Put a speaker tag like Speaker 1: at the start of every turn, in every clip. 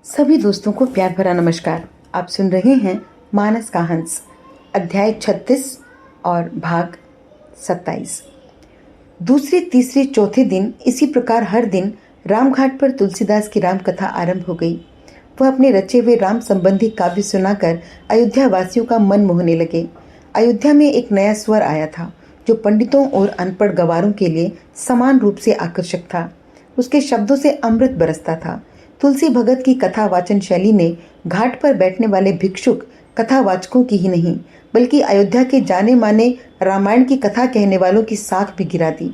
Speaker 1: सभी दोस्तों को प्यार भरा नमस्कार। आप सुन रहे हैं मानस का हंस, अध्याय 36 और भाग 27। दूसरे तीसरे चौथे दिन इसी प्रकार हर दिन रामघाट पर तुलसीदास की राम कथा आरंभ हो गई। वह अपने रचे हुए राम संबंधी काव्य सुनाकर अयोध्या वासियों का मन मोहने लगे। अयोध्या में एक नया स्वर आया था जो पंडितों और अनपढ़ गवारों के लिए समान रूप से आकर्षक था। उसके शब्दों से अमृत बरसता था। तुलसी भगत की कथा वाचन शैली ने घाट पर बैठने वाले भिक्षुक कथावाचकों की ही नहीं बल्कि अयोध्या के जाने माने रामायण की कथा कहने वालों की साख भी गिरा दी।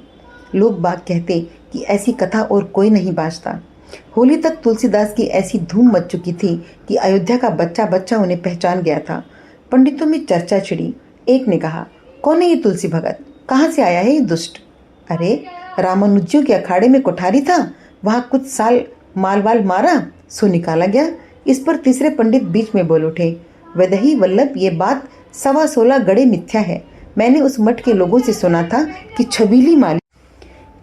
Speaker 1: लोग बाग कहते कि ऐसी कथा और कोई नहीं बाँचता। होली तक तुलसीदास की ऐसी धूम मच चुकी थी कि अयोध्या का बच्चा बच्चा उन्हें पहचान गया था। पंडितों में चर्चा छिड़ी। एक ने कहा, कौन है ये तुलसी भगत? कहाँ से आया है ये दुष्ट? अरे, रामानुजियों के अखाड़े में कोठारी था, वहाँ कुछ साल मालवाल मारा सो निकाला गया। इस पर तीसरे पंडित बीच में बोल उठे, वैदेही वल्लभ, ये बात 16.25 गड़े मिथ्या है। मैंने उस मठ के लोगों से सुना था कि छबीली माली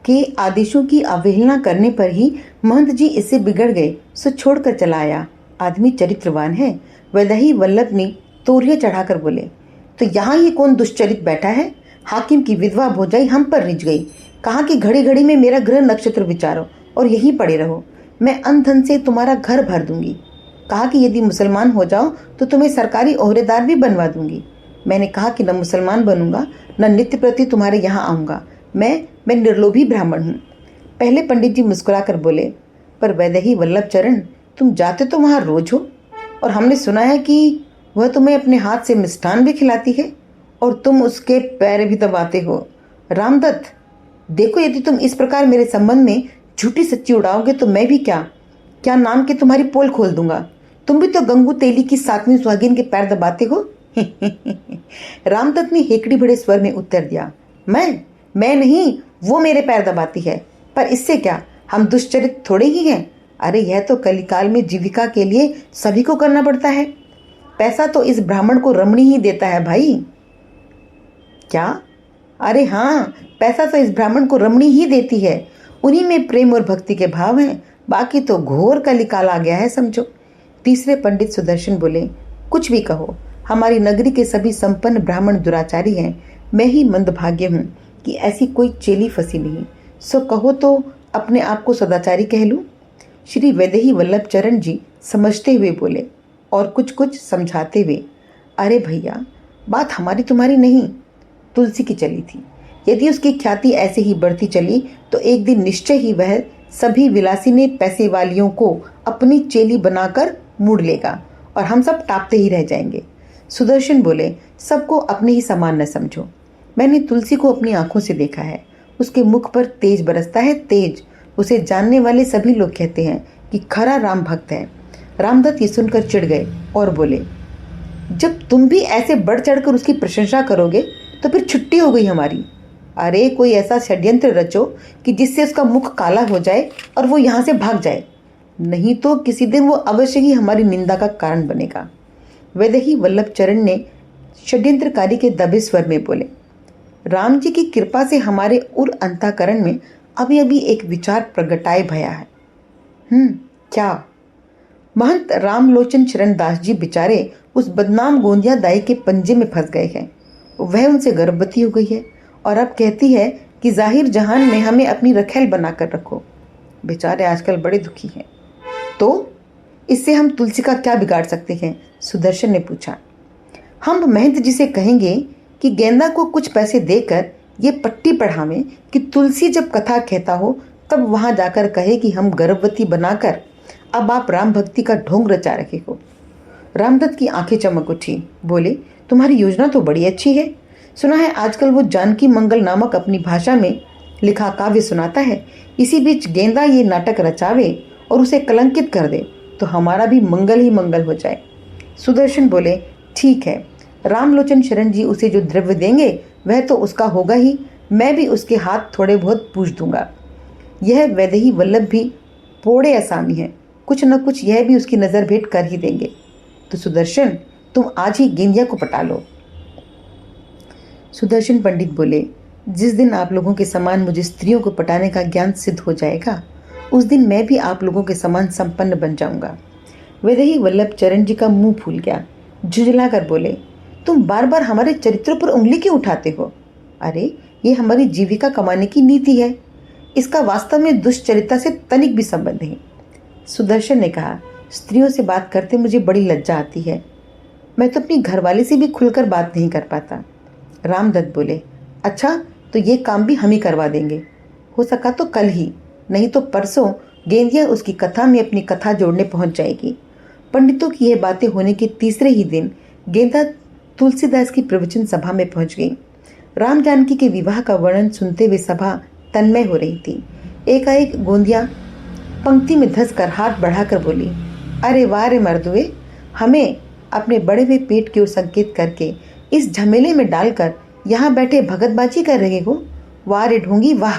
Speaker 1: के आदेशों की अवहेलना करने पर ही महंत जी इससे बिगड़ गए, सो छोड़कर चला आया। आदमी चरित्रवान है। वैदेही वल्लभ ने तोरिया चढ़ाकर बोले, तो यहाँ ये कौन दुष्चरित बैठा है? हाकिम की विधवा भौजाई हम पर रिझ गई। कहा कि घड़ी घड़ी में मेरा ग्रह नक्षत्र विचारो और यहीं पड़े रहो, मैं अन्न धन से तुम्हारा घर भर दूंगी। कहा कि यदि मुसलमान हो जाओ तो तुम्हें सरकारी ओहदेदार भी बनवा दूंगी। मैंने कहा कि न मुसलमान बनूंगा न नित्य प्रति तुम्हारे यहाँ आऊँगा। मैं निर्लोभी ब्राह्मण हूँ। पहले पंडित जी मुस्कुरा कर बोले, पर वैदेही वल्लभ चरण, तुम जाते तो वहाँ रोज हो और हमने सुना है कि वह तुम्हें अपने हाथ से मिष्ठान भी खिलाती है और तुम उसके पैर भी दबाते हो। रामदत्त, देखो, यदि तुम इस प्रकार मेरे संबंध में झूठी सच्ची उड़ाओगे तो मैं भी क्या नाम के तुम्हारी पोल खोल दूंगा। तुम भी तो गंगू तेली की 7वीं सुहागिन के पैर दबाते हो। रामदत्त ने हेकड़ी भरे स्वर में उत्तर दिया, मैं नहीं, वो मेरे पैर दबाती है। पर इससे क्या, हम दुष्चरित थोड़े ही हैं। अरे, यह तो कलिकाल में जीविका के लिए सभी को करना पड़ता है। पैसा तो इस ब्राह्मण को रमणी ही देता है भाई। क्या? अरे हाँ, पैसा तो इस ब्राह्मण को रमणी ही देती है। उन्हीं में प्रेम और भक्ति के भाव हैं, बाकी तो घोर कलिकाल आ गया है समझो। तीसरे पंडित सुदर्शन बोले, कुछ भी कहो, हमारी नगरी के सभी संपन्न ब्राह्मण दुराचारी हैं। मैं ही मंदभाग्य हूँ कि ऐसी कोई चेली फंसी नहीं। सो कहो तो अपने आप को सदाचारी कह लूँ। श्री वैदेही वल्लभ चरण जी समझते हुए बोले और कुछ कुछ समझाते हुए, अरे भैया, बात हमारी तुम्हारी नहीं, तुलसी की चली थी। यदि उसकी ख्याति ऐसे ही बढ़ती चली तो एक दिन निश्चय ही वह सभी विलासिनी पैसे वालियों को अपनी चेली बनाकर मुड़ लेगा और हम सब टापते ही रह जाएंगे। सुदर्शन बोले, सबको अपने ही समान न समझो। मैंने तुलसी को अपनी आंखों से देखा है। उसके मुख पर तेज बरसता है, तेज। उसे जानने वाले सभी लोग कहते हैं कि खरा राम भक्त है। रामदत्त ये सुनकर चिढ़ गए और बोले, जब तुम भी ऐसे बढ़ चढ़कर उसकी प्रशंसा करोगे तो फिर छुट्टी हो गई हमारी। अरे, कोई ऐसा षड्यंत्र रचो कि जिससे उसका मुख काला हो जाए और वो यहाँ से भाग जाए, नहीं तो किसी दिन वो अवश्य ही हमारी निंदा का कारण बनेगा। वैदेही वल्लभ चरण ने षड्यंत्रकारी के दबे स्वर में बोले, राम जी की कृपा से हमारे उर अंतःकरण में अभी अभी एक विचार प्रगटाए भया है। क्या? महंत रामलोचन शरण दास जी बेचारे उस बदनाम गोंदिया दाई के पंजे में फंस गए हैं। वह उनसे गर्भवती हो गई है और अब कहती है कि जाहिर जहान में हमें अपनी रखेल बनाकर रखो। बेचारे आजकल बड़े दुखी हैं। तो इससे हम तुलसी का क्या बिगाड़ सकते हैं? सुदर्शन ने पूछा। हम महंत जी से कहेंगे कि गेंदा को कुछ पैसे देकर ये पट्टी पढ़ावें कि तुलसी जब कथा कहता हो तब वहाँ जाकर कहे कि हम गर्भवती बनाकर अब आप राम भक्ति का ढोंग रचा रखे हो। रामदत्त की आंखें चमक उठी। बोले, तुम्हारी योजना तो बड़ी अच्छी है। सुना है आजकल वो जानकी मंगल नामक अपनी भाषा में लिखा काव्य सुनाता है। इसी बीच गेंदा ये नाटक रचावे और उसे कलंकित कर दे तो हमारा भी मंगल ही मंगल हो जाए। सुदर्शन बोले, ठीक है, रामलोचन शरण जी उसे जो द्रव्य देंगे वह तो उसका होगा ही, मैं भी उसके हाथ थोड़े बहुत पूछ दूंगा। यह वैदेही वल्लभ भी पोड़े असामी है, कुछ न कुछ यह भी उसकी नज़र भेंट कर ही देंगे। तो सुदर्शन, तुम आज ही गेंदिया को पटा लो। सुदर्शन पंडित बोले, जिस दिन आप लोगों के समान मुझे स्त्रियों को पटाने का ज्ञान सिद्ध हो जाएगा उस दिन मैं भी आप लोगों के समान संपन्न बन जाऊंगा। वैदेही वल्लभ चरण जी का मुंह फूल गया। झुंझला कर बोले, तुम बार बार हमारे चरित्रों पर उंगली क्यों उठाते हो? अरे ये हमारी जीविका कमाने की नीति है, इसका वास्तव में दुष्चरिता से तनिक भी संबंध नहीं। सुदर्शन ने कहा, स्त्रियों से बात करते मुझे बड़ी लज्जा आती है, मैं तो अपनी घरवाली से भी खुलकर बात नहीं कर पाता। रामदत्त बोले, अच्छा तो ये काम भी हम ही करवा देंगे, हो सका तो कल ही, नहीं तो परसों गेंदिया उसकी कथा में अपनी कथा जोड़ने पहुंच जाएगी। पंडितों की यह बातें होने के तीसरे ही दिन गेंदा तुलसीदास की प्रवचन सभा में पहुंच गई। राम जानकी के विवाह का वर्णन सुनते हुए सभा तन्मय हो रही थी। एकाएक गोंदिया पंक्ति में धंस कर हाथ बढ़ाकर बोली, अरे वाह रे मर्दुए, हमें अपने बड़े हुए पेट की ओर संकेत करके इस झमेले में डालकर यहाँ बैठे भगतबाजी कर रहे हो। वाह रे ढोंगी वाह।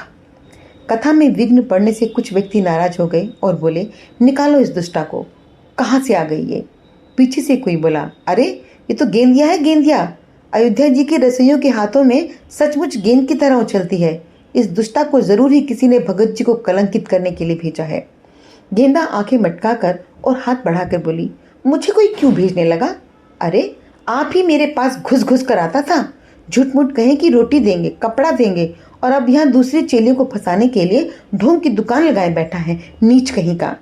Speaker 1: कथा में विघ्न पड़ने से कुछ व्यक्ति नाराज हो गए और बोले, निकालो इस दुष्टा को, कहाँ से आ गई ये? पीछे से कोई बोला, अरे ये तो गेंदिया है, गेंदिया अयोध्या जी के रसोइयों के हाथों में सचमुच गेंद की तरह उछलती है। इस दुष्टा को जरूर ही किसी ने भगत जी को कलंकित करने के लिए भेजा है। गेंदा आंखें मटकाकर और हाथ बढ़ाकर बोली, मुझे कोई क्यों भेजने लगा? अरे आप ही मेरे पास घुस घुस कर आता था, झूठ मूठ कहें कि रोटी देंगे, कपड़ा देंगे, और अब यहाँ दूसरी चेलियों को फंसाने के लिए ढोंग की दुकान लगाए बैठा है, नीच कहीं का।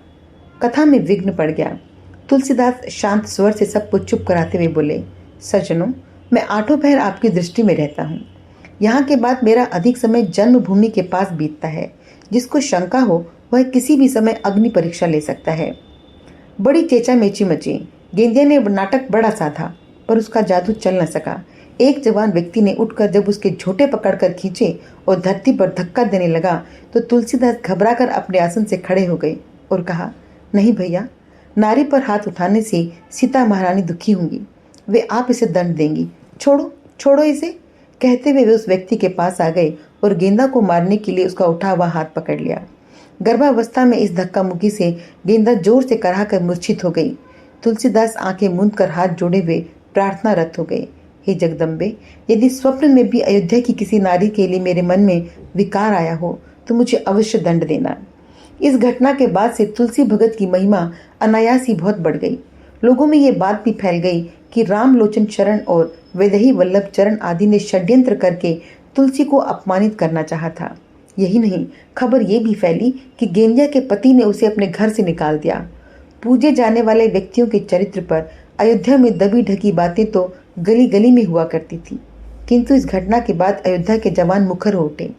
Speaker 1: कथा में विघ्न पड़ गया। तुलसीदास शांत स्वर से सबको चुप कराते हुए बोले, सज्जनों, मैं आठों पहर आपकी दृष्टि में रहता हूँ। यहाँ के बाद मेरा अधिक समय जन्मभूमि के पास बीतता है। जिसको शंका हो वह किसी भी समय अग्नि परीक्षा ले सकता है। बड़ी चेचा मेची मची। गेंदिया ने नाटक बड़ा साधा, पर उसका जादू चल न सका। एक जवान व्यक्ति ने उठकर जब उसके झोटे पकड़कर खींचे और धरती पर धक्का देने लगा तो तुलसीदास घबराकर अपने आसन से खड़े हो गए और कहा, नहीं भैया, नारी पर हाथ उठाने से सीता महारानी दुखी होंगी, वे आप इसे दंड देंगी, छोड़ो छोड़ो इसे। कहते हुए वे उस व्यक्ति के पास आ गए और गेंदा को मारने के लिए उसका उठा हुआ हाथ पकड़ लिया। गर्भावस्था में इस धक्का मुक्की से गेंदा जोर से कराहकर मूर्छित हो गई। तुलसीदास आंखें मूंद कर हाथ जोड़े हुए प्रार्थनारत हो गए, हे जगदम्बे, यदि स्वप्न में भी अयोध्या की किसी नारी के लिए मेरे मन में विकार आया हो तो मुझे अवश्य दंड देना। इस घटना के बाद से तुलसी भगत की महिमा अनायास ही बहुत बढ़ गई। लोगों में ये बात भी फैल गई कि रामलोचन चरण और वैदेही वल्लभ चरण आदि ने षड्यंत्र करके तुलसी को अपमानित करना चाहा था। यही नहीं, खबर ये भी फैली कि गेंदिया के पति ने उसे अपने घर से निकाल दिया। पूजे जाने वाले व्यक्तियों के चरित्र पर अयोध्या में दबी ढकी बातें तो गली गली में हुआ करती थी, किंतु इस घटना के बाद अयोध्या के जवान मुखर हो उठे।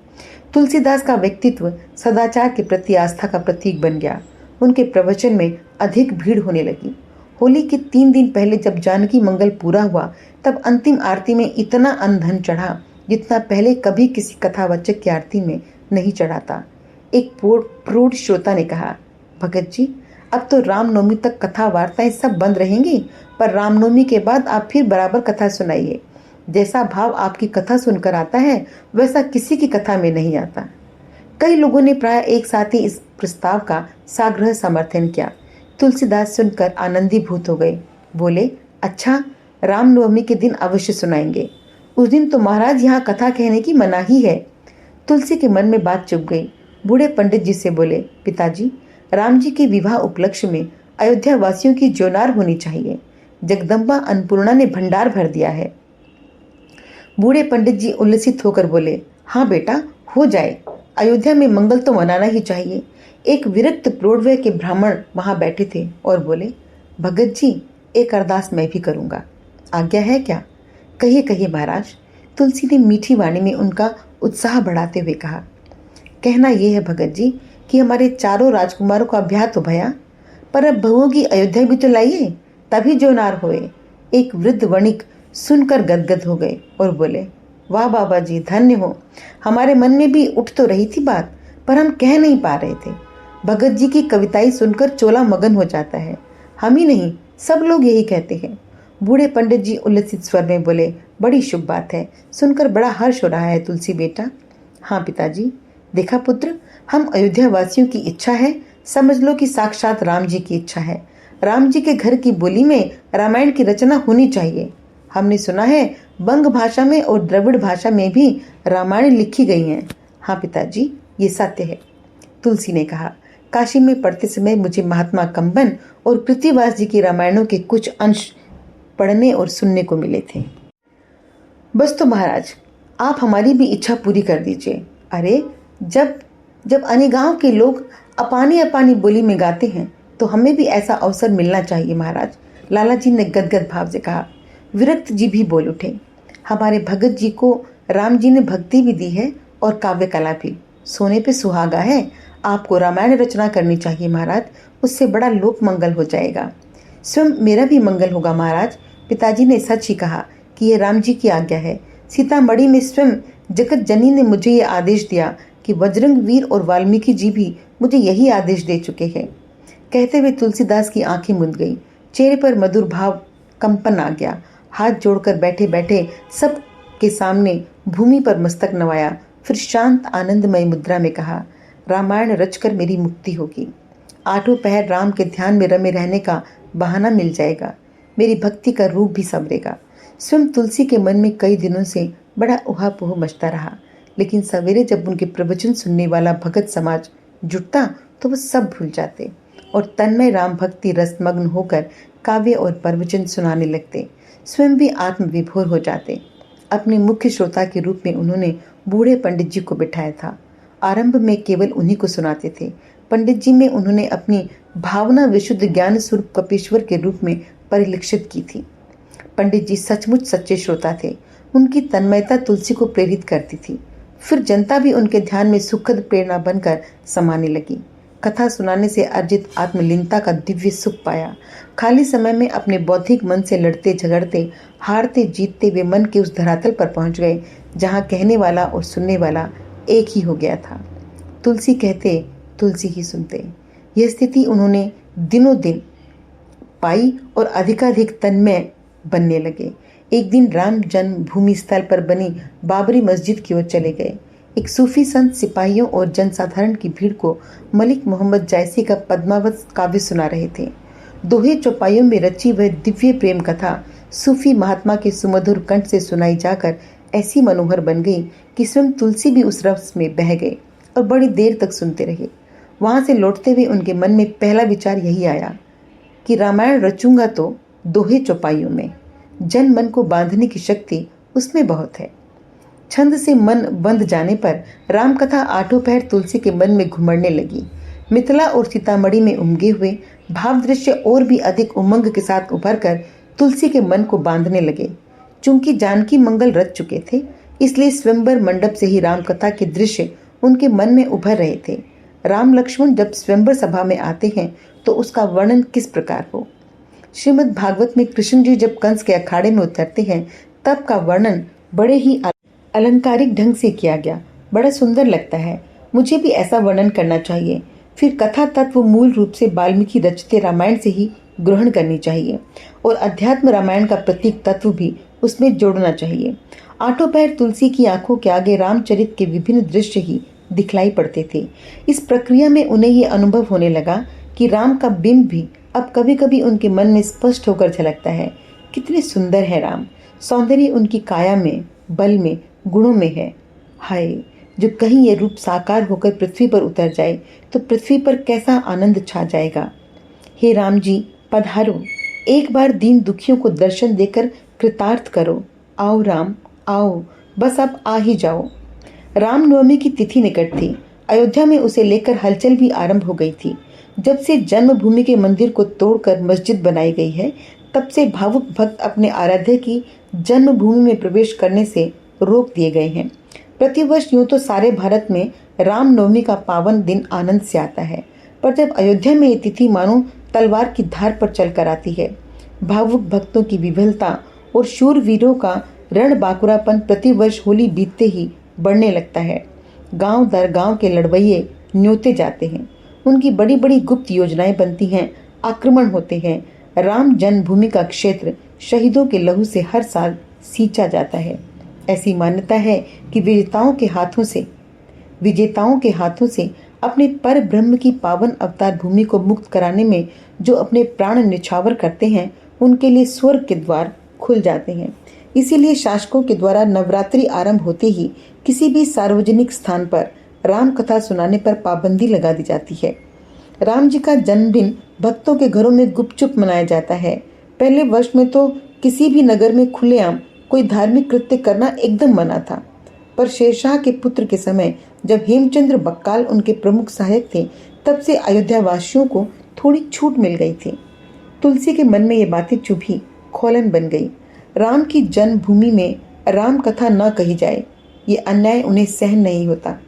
Speaker 1: तुलसीदास का व्यक्तित्व सदाचार के प्रति आस्था का प्रतीक बन गया। उनके प्रवचन में अधिक भीड़ होने लगी। होली के 3 दिन पहले जब जानकी मंगल पूरा हुआ तब अंतिम आरती में इतना अन्न चढ़ा जितना पहले कभी किसी कथावाचक की आरती में नहीं चढ़ा था। एक प्रौढ़ श्रोता ने कहा, भगत जी, अब तो रामनवमी तक कथा वार्ताएं सब बंद रहेंगी, पर रामनवमी के बाद आप फिर बराबर कथा सुनाइए। जैसा भाव आपकी कथा सुनकर आता है वैसा किसी की कथा में नहीं आता। कई लोगों ने प्राय एक साथ ही इस प्रस्ताव का साग्रह समर्थन किया। तुलसीदास सुनकर आनंदीभूत हो गए। बोले, अच्छा, रामनवमी के दिन अवश्य सुनाएंगे। उस दिन तो महाराज यहाँ कथा कहने की मनाही है। तुलसी के मन में बात चुप गई। बूढ़े पंडित जी से बोले, पिताजी, राम जी के विवाह उपलक्ष्य में अयोध्या वासियों की जोनार होनी चाहिए। जगदम्बा अन्नपूर्णा ने भंडार भर दिया है। बूढ़े पंडित जी उल्लसित होकर बोले, हाँ बेटा, हो जाए, अयोध्या में मंगल तो मनाना ही चाहिए। एक विरक्त प्रौढ़ के ब्राह्मण वहां बैठे थे और बोले, भगत जी, एक अरदास मैं भी करूंगा, आज्ञा है क्या? कहिए कहिए महाराज। तुलसी ने मीठी वाणी में उनका उत्साह बढ़ाते हुए कहा, कहना यह है भगत जी कि हमारे चारों राजकुमारों का ब्याह तो भया, पर अब बहुओं की अयोध्या भी तो लाइए, तभी जोनार होए। एक वृद्ध वणिक सुनकर गदगद हो गए और बोले, वाह बाबा जी, धन्य हो। हमारे मन में भी उठ तो रही थी बात, पर हम कह नहीं पा रहे थे। भगत जी की कविताएं सुनकर चोला मगन हो जाता है। हम ही नहीं, सब लोग यही कहते हैं। बूढ़े पंडित जी उल्लसित स्वर में बोले, बड़ी शुभ बात है, सुनकर बड़ा हर्ष हो रहा है तुलसी बेटा। हाँ पिताजी, देखा पुत्र, हम अयोध्या वासियों की इच्छा है, समझ लो कि साक्षात राम जी की इच्छा है। राम जी के घर की बोली में रामायण की रचना होनी चाहिए। हमने सुना है बंग भाषा में और द्रविड़ भाषा में भी रामायण लिखी गई है। हाँ पिताजी, ये सत्य है। तुलसी ने कहा, काशी में पढ़ते समय मुझे महात्मा कंबन और कृतिवास जी की रामायणों के कुछ अंश पढ़ने और सुनने को मिले थे। बस तो महाराज, आप हमारी भी इच्छा पूरी कर दीजिए। अरे जब जब अन्य गांव के लोग अपानी अपानी बोली में गाते हैं तो हमें भी ऐसा अवसर मिलना चाहिए महाराज, लाला जी ने गदगद भाव से कहा। विरक्त जी भी बोल उठे, हमारे भगत जी को राम जी ने भक्ति भी दी है और काव्य कला भी। सोने पे सुहागा है, आपको रामायण रचना करनी चाहिए महाराज, उससे बड़ा लोक मंगल हो जाएगा। स्वयं मेरा भी मंगल होगा महाराज। पिताजी ने सच ही कहा कि यह राम जी की आज्ञा है। सीतामढ़ी में स्वयं जगत जननी ने मुझे ये आदेश दिया कि बजरंग वीर और वाल्मीकि जी भी मुझे यही आदेश दे चुके हैं। कहते हुए तुलसीदास की आंखें मुंद गई, चेहरे पर मधुर भाव कंपन आ गया। हाथ जोड़कर बैठे बैठे सब के सामने भूमि पर मस्तक नवाया, फिर शांत आनंदमय मुद्रा में कहा, रामायण रचकर मेरी मुक्ति होगी। आठों पहर राम के ध्यान में रमे रहने का बहाना मिल जाएगा, मेरी भक्ति का रूप भी संवरेगा। स्वयं तुलसी के मन में कई दिनों से बड़ा उहापोह मचता रहा, लेकिन सवेरे जब उनके प्रवचन सुनने वाला भगत समाज जुटता तो वह सब भूल जाते और तन्मय राम भक्ति रसमग्न होकर काव्य और प्रवचन सुनाने लगते। स्वयं भी आत्मविभोर हो जाते। अपने मुख्य श्रोता के रूप में उन्होंने बूढ़े पंडित जी को बिठाया था। आरंभ में केवल उन्हीं को सुनाते थे। पंडित जी में उन्होंने अपनी भावना विशुद्ध ज्ञान स्वरूप कपीश्वर के रूप में परिलक्षित की थी। पंडित जी सचमुच सच्चे श्रोता थे। उनकी तन्मयता तुलसी को प्रेरित करती थी। फिर जनता भी उनके ध्यान में सुखद प्रेरणा बनकर समाने लगी। कथा सुनाने से अर्जित आत्मलीनता का दिव्य सुख पाया। खाली समय में अपने बौद्धिक मन से लड़ते झगड़ते हारते जीतते वे मन के उस धरातल पर पहुंच गए जहां कहने वाला और सुनने वाला एक ही हो गया था। तुलसी कहते, तुलसी ही सुनते। यह स्थिति उन्होंने दिनों दिन पाई और अधिकाधिक तन्मय बनने लगे। एक दिन राम जन्मभूमि स्थल पर बनी बाबरी मस्जिद की ओर चले गए। एक सूफी संत सिपाहियों और जनसाधारण की भीड़ को मलिक मोहम्मद जायसी का पद्मावत काव्य सुना रहे थे। दोहे चौपाइयों में रची वह दिव्य प्रेम कथा सूफी महात्मा के सुमधुर कंठ से सुनाई जाकर ऐसी मनोहर बन गई कि स्वयं तुलसी भी उस रस में बह गए और बड़ी देर तक सुनते रहे। वहां से लौटते हुए उनके मन में पहला विचार यही आया कि रामायण रचूंगा तो दोहे चौपाइयों में। जन मन को बांधने की शक्ति उसमें बहुत है। छंद से मन बंध जाने पर राम कथा आठों पहर तुलसी के मन में घुमड़ने लगी। मिथिला और सीतामढ़ी में उमगे हुए भाव दृश्य और भी अधिक उमंग के साथ उभर कर तुलसी के मन को बांधने लगे। चूंकि जानकी मंगल रच चुके थे, इसलिए स्वयंवर मंडप से ही राम कथा के दृश्य उनके मन में उभर रहे थे। राम लक्ष्मण जब स्वयंवर सभा में आते हैं तो उसका वर्णन किस प्रकार हो। श्रीमद् भागवत में कृष्ण जी जब कंस के अखाड़े में उतरते हैं तब का वर्णन बड़े ही अलंकारिक ढंग से किया गया, बड़ा सुंदर लगता है। मुझे भी ऐसा वर्णन करना चाहिए। फिर कथा तत्व मूल रूप से वाल्मीकि रचित रामायण से ही ग्रहण करनी चाहिए और अध्यात्म रामायण का प्रतीक तत्व भी उसमें जोड़ना चाहिए। आठों पहर तुलसी की आंखों के आगे रामचरित के विभिन्न दृश्य ही दिखलाई पड़ते थे। इस प्रक्रिया में उन्हें ये अनुभव होने लगा कि राम का बिंब भी अब कभी कभी उनके मन में स्पष्ट होकर झलकता है। कितने सुंदर है राम, सौंदर्य उनकी काया में, बल में, गुणों में है। हाय, जो कहीं ये रूप साकार होकर पृथ्वी पर उतर जाए तो पृथ्वी पर कैसा आनंद छा जाएगा। हे राम जी पधारो, एक बार दीन दुखियों को दर्शन देकर कृतार्थ करो। आओ राम आओ, बस अब आ ही जाओ। रामनवमी की तिथि निकट थी। अयोध्या में उसे लेकर हलचल भी आरंभ हो गई थी। जब से जन्मभूमि के मंदिर को तोड़कर मस्जिद बनाई गई है, तब से भावुक भक्त अपने आराध्य की जन्मभूमि में प्रवेश करने से रोक दिए गए हैं। प्रतिवर्ष यूं तो सारे भारत में रामनवमी का पावन दिन आनंद से आता है, पर जब अयोध्या में ये तिथि मानो तलवार की धार पर चलकर आती है। भावुक भक्तों की विभलता और शूरवीरों का रणबांकुरापन प्रतिवर्ष होली बीतते ही बढ़ने लगता है। गांव दर गांव के लड़वैये न्योते जाते हैं। उनकी बड़ी बड़ी गुप्त योजनाएं बनती हैं, आक्रमण होते हैं। राम जन्मभूमि का क्षेत्र शहीदों के लहू से हर साल सींचा जाता है। ऐसी मान्यता है कि विजेताओं के हाथों से अपने पर ब्रह्म की पावन अवतार भूमि को मुक्त कराने में जो अपने प्राण निछावर करते हैं, उनके लिए स्वर्ग के द्वार खुल जाते हैं। इसीलिए शासकों के द्वारा नवरात्रि आरंभ होते ही किसी भी सार्वजनिक स्थान पर राम कथा सुनाने पर पाबंदी लगा दी जाती है। राम जी का जन्मदिन भक्तों के घरों में गुपचुप मनाया जाता है। पहले वर्ष में तो किसी भी नगर में खुलेआम कोई धार्मिक कृत्य करना एकदम मना था, पर शेरशाह के पुत्र के समय जब हेमचंद्र बक्काल उनके प्रमुख सहायक थे, तब से अयोध्या वासियों को थोड़ी छूट मिल गई थी। तुलसी के मन में ये बातें चुभी खौलन बन गई। राम की जन्मभूमि में राम कथा न कही जाए, ये अन्याय उन्हें सहन नहीं होता।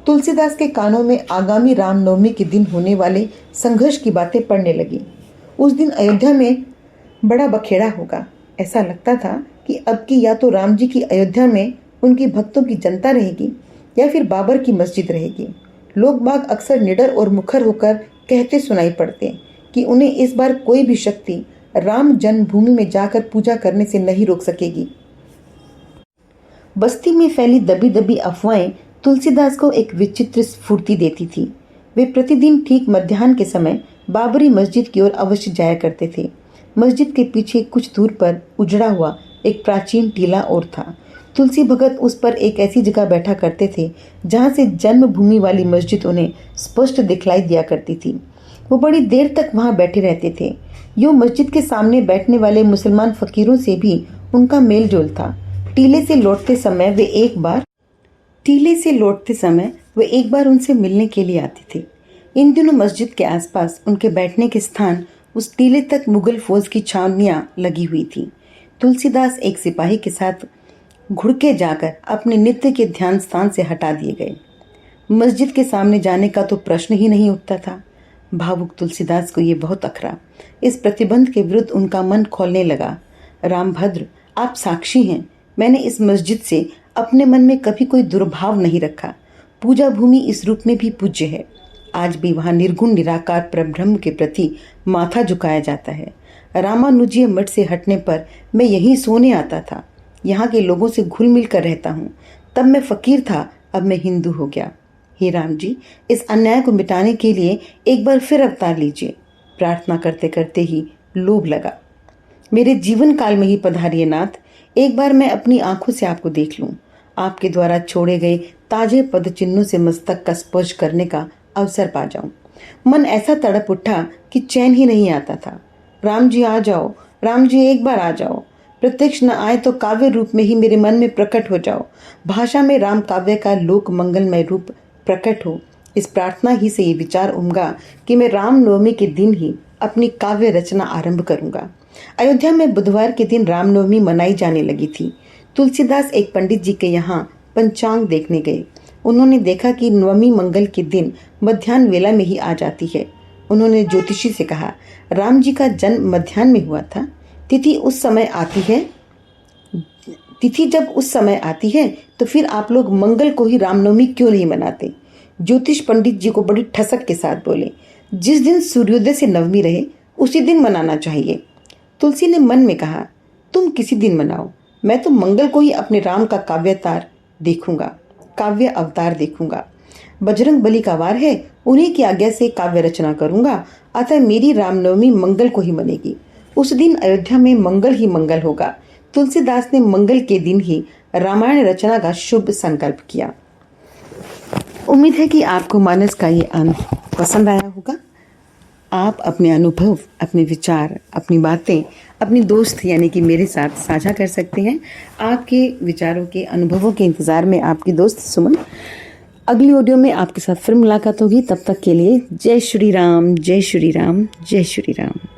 Speaker 1: तुलसीदास के कानों में आगामी रामनवमी के दिन होने वाले संघर्ष की बातें पड़ने लगी। उस दिन अयोध्या में बड़ा बखेड़ा होगा। ऐसा लगता था कि अब की या तो राम जी की अयोध्या में उनकी भक्तों की जनता रहेगी या फिर बाबर की मस्जिद रहेगी। लोग बाग अक्सर निडर और मुखर होकर कहते सुनाई पड़ते कि उन्हें इस बार कोई भी शक्ति राम जन्मभूमि में जाकर पूजा करने से नहीं रोक सकेगी। बस्ती में फैली दबी दबी अफवाहें तुलसीदास को एक विचित्र स्फूर्ति देती थी। वे प्रतिदिन ठीक मध्याह्न के समय बाबरी मस्जिद की ओर अवश्य जाया करते थे। मस्जिद के पीछे कुछ दूर पर उजड़ा हुआ एक प्राचीन टीला और था। तुलसी भगत उस पर एक ऐसी जगह बैठा करते थे जहाँ से जन्मभूमि वाली मस्जिद उन्हें स्पष्ट दिखलाई दिया करती थी। वो बड़ी देर तक वहाँ बैठे रहते थे। यूँ मस्जिद के सामने बैठने वाले मुसलमान फकीरों से भी उनका मेल जोल था। टीले से लौटते समय वे एक बार उनसे मिलने के लिए आते थे। इन दिनों मस्जिद के आसपास उनके बैठने के स्थान उस टीले तक मुगल फौज की छावनियां लगी हुई थी। तुलसीदास एक सिपाही के साथ घुड़के जाकर अपने नित्य के ध्यान स्थान से हटा दिए गए। मस्जिद के सामने जाने का तो प्रश्न ही नहीं उठता था। भावुक तुलसीदास को ये बहुत अखरा। इस प्रतिबंध के विरुद्ध उनका मन खोलने लगा। रामभद्र, आप साक्षी हैं, मैंने इस मस्जिद से अपने मन में कभी कोई दुर्भाव नहीं रखा। पूजा भूमि इस रूप में भी पूज्य है। आज भी वहाँ निर्गुण निराकार परब्रह्म के प्रति माथा झुकाया जाता है। रामानुजीय मठ से हटने पर मैं यहीं सोने आता था। यहाँ के लोगों से घुल मिल कर रहता हूँ। तब मैं फकीर था, अब मैं हिंदू हो गया। हे राम जी, इस अन्याय को मिटाने के लिए एक बार फिर अवतार लीजिए। प्रार्थना करते करते ही लोभ लगा। मेरे जीवन काल में ही पधारिए नाथ, एक बार मैं अपनी आंखों से आपको देख लूं। आपके द्वारा छोड़े गए ताजे पद चिन्हों से मस्तक का स्पर्श करने का अवसर पा जाऊं। मन ऐसा तड़प उठा कि चैन ही नहीं आता था। राम जी आ जाओ, राम जी एक बार आ जाओ। प्रत्यक्ष न आए तो काव्य रूप में ही मेरे मन में प्रकट हो जाओ। भाषा में राम काव्य का लोक मंगलमय रूप प्रकट हो। इस प्रार्थना ही से ये विचार उमगा कि मैं रामनवमी के दिन ही अपनी काव्य रचना आरंभ करूंगा। अयोध्या में बुधवार के दिन रामनवमी मनाई जाने लगी थी। तुलसीदास एक पंडित जी के यहाँ पंचांग देखने गए। उन्होंने देखा कि नवमी मंगल के दिन मध्याह्न वेला में ही आ जाती है। उन्होंने ज्योतिषी से कहा, राम जी का जन्म मध्याह्न में हुआ था। तिथि जब उस समय आती है तो फिर आप लोग मंगल को ही रामनवमी क्यों नहीं मनाते? ज्योतिष पंडित जी को बड़ी ठसक के साथ बोले, जिस दिन सूर्योदय से नवमी रहे उसी दिन मनाना चाहिए। तुलसी ने मन में कहा, तुम किसी दिन मनाओ, मैं तो मंगल को ही अपने राम का काव्य अवतार देखूंगा। बजरंग बली का वार है, उन्हीं की आज्ञा से काव्य रचना करूंगा, अतः मेरी रामनवमी मंगल को ही मनेगी। उस दिन अयोध्या में मंगल ही मंगल होगा। तुलसीदास ने मंगल के दिन ही रामायण रचना का शुभ संकल्प किया। उम्मीद है कि आपको मानस का ये अंक पसंद आया होगा। आप अपने अनुभव, अपने विचार, अपनी बातें अपनी दोस्त यानी कि मेरे साथ साझा कर सकते हैं। आपके विचारों के अनुभवों के इंतज़ार में आपकी दोस्त सुमन। अगली ऑडियो में आपके साथ फिर मुलाकात होगी। तब तक के लिए जय श्री राम, जय श्री राम, जय श्री राम।